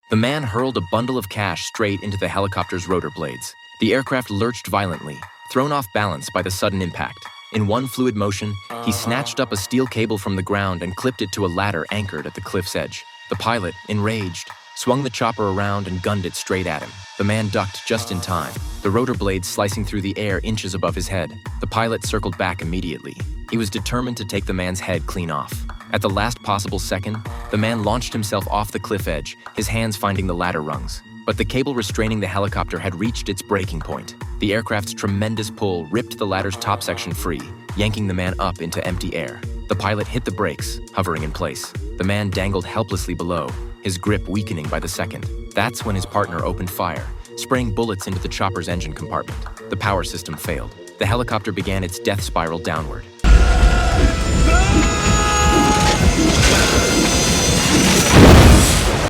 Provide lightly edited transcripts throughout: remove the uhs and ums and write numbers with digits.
The man hurled a bundle of cash straight into the helicopter's rotor blades. The aircraft lurched violently, thrown off balance by the sudden impact. In one fluid motion, he snatched up a steel cable from the ground and clipped it to a ladder anchored at the cliff's edge. The pilot, enraged, swung the chopper around and gunned it straight at him. The man ducked just in time, the rotor blades slicing through the air inches above his head. The pilot circled back immediately. He was determined to take the man's head clean off. At the last possible second, the man launched himself off the cliff edge, his hands finding the ladder rungs. But the cable restraining the helicopter had reached its breaking point. The aircraft's tremendous pull ripped the ladder's top section free, yanking the man up into empty air. The pilot hit the brakes, hovering in place. The man dangled helplessly below, his grip weakening by the second. That's when his partner opened fire, spraying bullets into the chopper's engine compartment. The power system failed. The helicopter began its death spiral downward.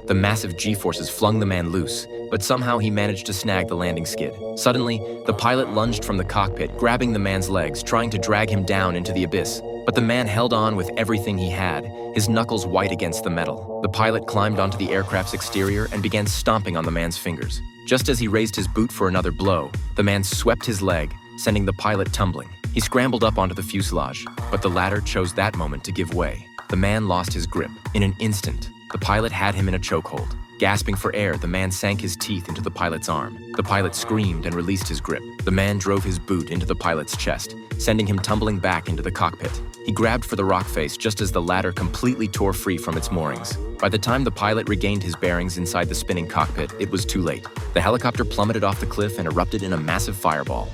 The massive G-forces flung the man loose, but somehow he managed to snag the landing skid. Suddenly, the pilot lunged from the cockpit, grabbing the man's legs, trying to drag him down into the abyss. But the man held on with everything he had, his knuckles white against the metal. The pilot climbed onto the aircraft's exterior and began stomping on the man's fingers. Just as he raised his boot for another blow, the man swept his leg, sending the pilot tumbling. He scrambled up onto the fuselage, but the ladder chose that moment to give way. The man lost his grip. In an instant, the pilot had him in a chokehold. Gasping for air, the man sank his teeth into the pilot's arm. The pilot screamed and released his grip. The man drove his boot into the pilot's chest, sending him tumbling back into the cockpit. He grabbed for the rock face just as the ladder completely tore free from its moorings. By the time the pilot regained his bearings inside the spinning cockpit, it was too late. The helicopter plummeted off the cliff and erupted in a massive fireball.